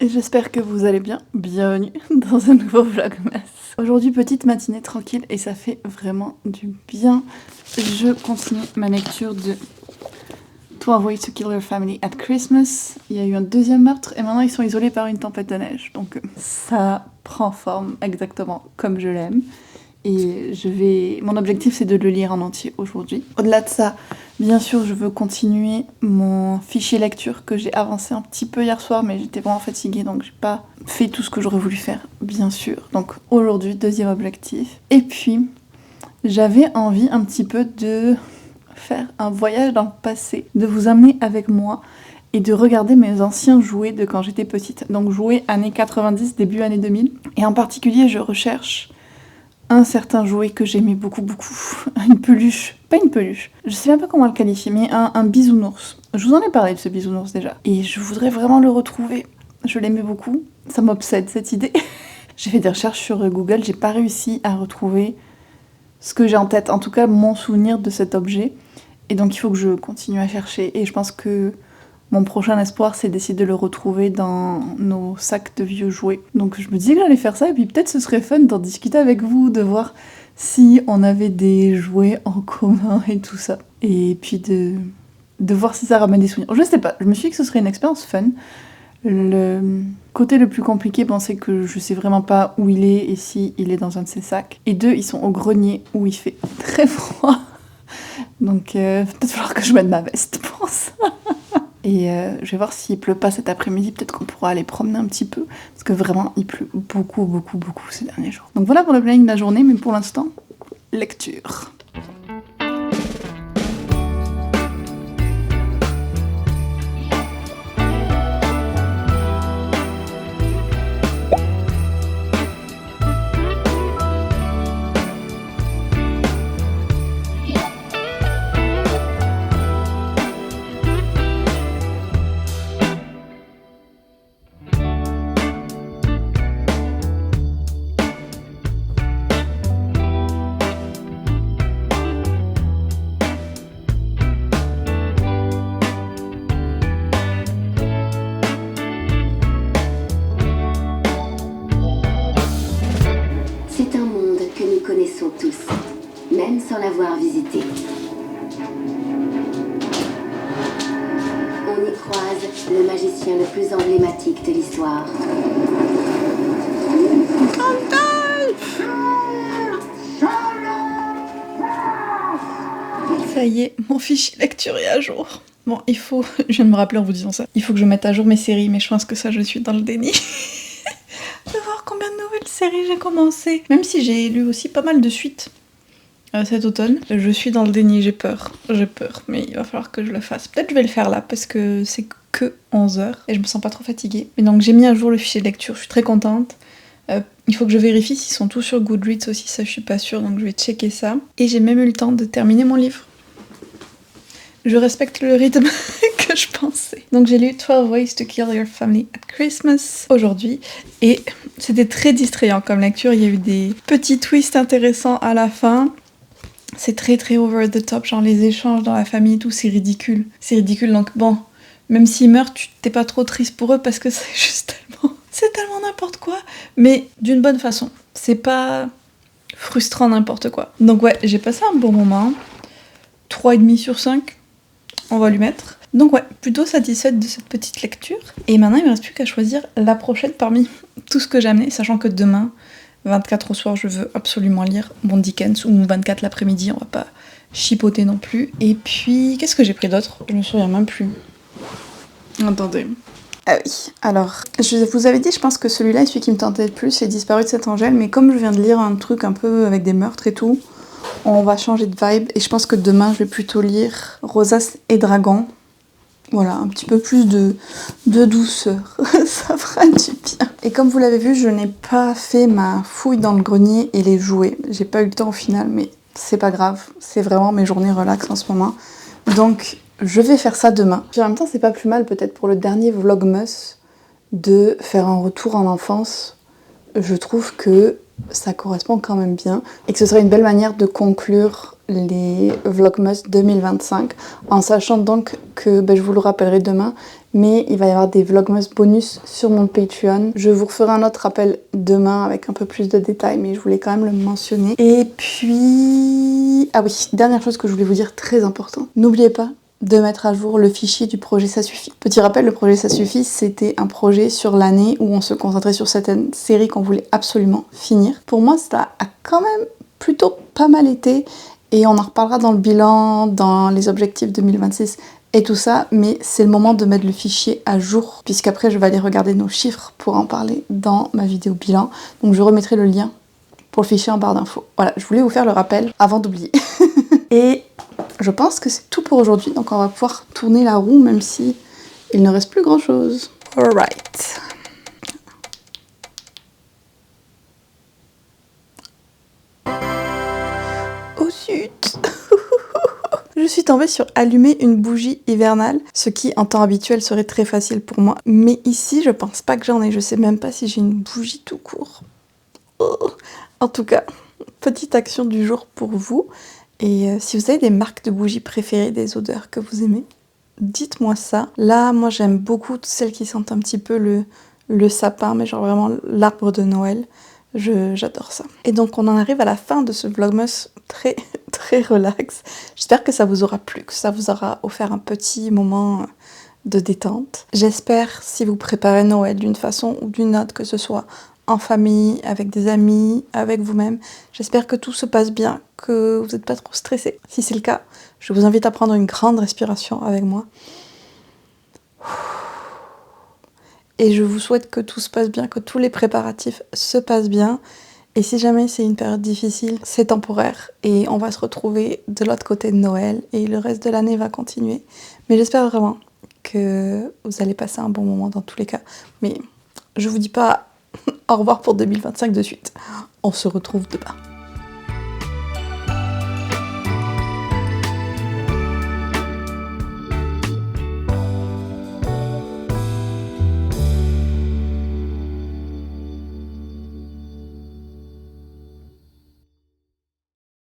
j'espère que vous allez bien. Bienvenue dans un nouveau Vlogmas. Aujourd'hui, petite matinée tranquille et ça fait vraiment du bien. Je continue ma lecture de 12 Ways to Kill Your Family at Christmas. Il y a eu un deuxième meurtre et maintenant ils sont isolés par une tempête de neige. Donc ça prend forme exactement comme je l'aime. Et mon objectif c'est de le lire en entier aujourd'hui. Au-delà de ça, bien sûr je veux continuer mon fichier lecture que j'ai avancé un petit peu hier soir, mais j'étais vraiment fatiguée donc j'ai pas fait tout ce que j'aurais voulu faire, bien sûr. Donc aujourd'hui, deuxième objectif. Et puis, j'avais envie un petit peu de faire un voyage dans le passé, de vous amener avec moi et de regarder mes anciens jouets de quand j'étais petite. Donc jouets années 90, début années 2000. Et en particulier, je recherche un certain jouet que j'aimais beaucoup. Une peluche. Pas une peluche. Je sais même pas comment le qualifier, mais un bisounours. Je vous en ai parlé de ce bisounours déjà. Et je voudrais vraiment le retrouver. Je l'aimais beaucoup. Ça m'obsède cette idée. J'ai fait des recherches sur Google. J'ai pas réussi à retrouver ce que j'ai en tête. En tout cas, mon souvenir de cet objet. Et donc, il faut que je continue à chercher. Et je pense que mon prochain espoir, c'est d'essayer de le retrouver dans nos sacs de vieux jouets. Donc je me disais que j'allais faire ça, et puis peut-être ce serait fun d'en discuter avec vous, de voir si on avait des jouets en commun et tout ça. Et puis de voir si ça ramène des souvenirs. Je sais pas, je me suis dit que ce serait une expérience fun. Le côté le plus compliqué, c'est que je sais vraiment pas où il est et si il est dans un de ces sacs. Et deux, ils sont au grenier où il fait très froid. Donc peut-être falloir que je mette ma veste pour ça. Et je vais voir s'il pleut pas cet après-midi, peut-être qu'on pourra aller promener un petit peu, parce que vraiment il pleut beaucoup ces derniers jours. Donc voilà pour le planning de la journée, mais pour l'instant, lecture. C'est un monde que nous connaissons tous, même sans l'avoir visité. On y croise le magicien le plus emblématique de l'histoire. Ça y est, mon fichier lecture est à jour. Bon, je viens de me rappeler en vous disant ça, il faut que je mette à jour mes séries, mais je pense que ça, je suis dans le déni. De voir combien de nouvelles séries j'ai commencé. Même si j'ai lu aussi pas mal de suites cet automne, je suis dans le déni, j'ai peur, mais il va falloir que je le fasse. Peut-être je vais le faire là, parce que c'est que 11h, et je me sens pas trop fatiguée. Mais donc j'ai mis à jour le fichier de lecture, je suis très contente. Il faut que je vérifie s'ils sont tous sur Goodreads aussi, ça je suis pas sûre, donc je vais checker ça. Et j'ai même eu le temps de terminer mon livre. Je respecte le rythme que je pensais. Donc j'ai lu 12 Ways to Kill Your Family at Christmas aujourd'hui. Et c'était très distrayant comme lecture. Il y a eu des petits twists intéressants à la fin. C'est très over the top. Genre les échanges dans la famille et tout, c'est ridicule. C'est ridicule. Donc bon, même s'ils meurent, tu t'es pas trop triste pour eux parce que c'est juste tellement... C'est tellement n'importe quoi. Mais d'une bonne façon. C'est pas frustrant n'importe quoi. Donc ouais, j'ai passé un bon moment. 3,5 sur 5. On va lui mettre. Donc ouais, plutôt satisfaite de cette petite lecture. Et maintenant, il me reste plus qu'à choisir la prochaine parmi tout ce que j'ai amené, sachant que demain, 24 au soir, je veux absolument lire mon Dickens, ou 24 l'après-midi, on va pas chipoter non plus. Et puis, qu'est-ce que j'ai pris d'autre ? Je me souviens même plus. Attendez. Ah oui, alors, je vous avais dit, je pense que celui-là est celui qui me tentait le plus, c'est Disparu de cette Angèle, mais comme je viens de lire un truc un peu avec des meurtres et tout, on va changer de vibe, et je pense que demain, je vais plutôt lire Rosas et Dragons. Voilà, un petit peu plus de douceur, ça fera du bien. Et comme vous l'avez vu, je n'ai pas fait ma fouille dans le grenier et les jouets. J'ai pas eu le temps au final, mais c'est pas grave, c'est vraiment mes journées relax en ce moment. Donc, je vais faire ça demain. Puis en même temps, c'est pas plus mal peut-être pour le dernier Vlogmas de faire un retour en enfance je trouve que ça correspond quand même bien et que ce serait une belle manière de conclure les Vlogmas 2025 en sachant donc que, je vous le rappellerai demain, mais il va y avoir des Vlogmas bonus sur mon Patreon. Je vous referai un autre rappel demain avec un peu plus de détails, mais je voulais quand même le mentionner. Et puis... ah oui, dernière chose que je voulais vous dire, très important. N'oubliez pas de mettre à jour le fichier du projet Ça Suffit. Petit rappel, le projet Ça Suffit, c'était un projet sur l'année où on se concentrait sur certaines séries qu'on voulait absolument finir. Pour moi, ça a quand même plutôt pas mal été, et on en reparlera dans le bilan, dans les objectifs 2026 et tout ça, mais c'est le moment de mettre le fichier à jour, puisqu'après je vais aller regarder nos chiffres pour en parler dans ma vidéo bilan. Donc je remettrai le lien pour le fichier en barre d'infos. Voilà, je voulais vous faire le rappel avant d'oublier. Et je pense que c'est tout pour aujourd'hui, donc on va pouvoir tourner la roue, même si il ne reste plus grand chose. Alright. Oh zut. Je suis tombée sur allumer une bougie hivernale, ce qui en temps habituel serait très facile pour moi. Mais ici, je pense pas que j'en ai, je sais même pas si j'ai une bougie tout court. Oh. En tout cas, petite action du jour pour vous. Et si vous avez des marques de bougies préférées, des odeurs que vous aimez, dites-moi ça. Là, moi j'aime beaucoup celles qui sentent un petit peu le sapin, mais genre vraiment l'arbre de Noël. J'adore ça. Et donc on en arrive à la fin de ce vlogmas très très relax. J'espère que ça vous aura plu, que ça vous aura offert un petit moment de détente. J'espère, si vous préparez Noël d'une façon ou d'une autre, que ce soit en famille, avec des amis, avec vous-même, j'espère que tout se passe bien, que vous n'êtes pas trop stressés. Si c'est le cas, je vous invite à prendre une grande respiration avec moi. Et je vous souhaite que tout se passe bien, que tous les préparatifs se passent bien. Et si jamais c'est une période difficile, c'est temporaire. Et on va se retrouver de l'autre côté de Noël. Et le reste de l'année va continuer. Mais j'espère vraiment que vous allez passer un bon moment dans tous les cas. Mais je vous dis pas au revoir pour 2025 de suite. On se retrouve demain.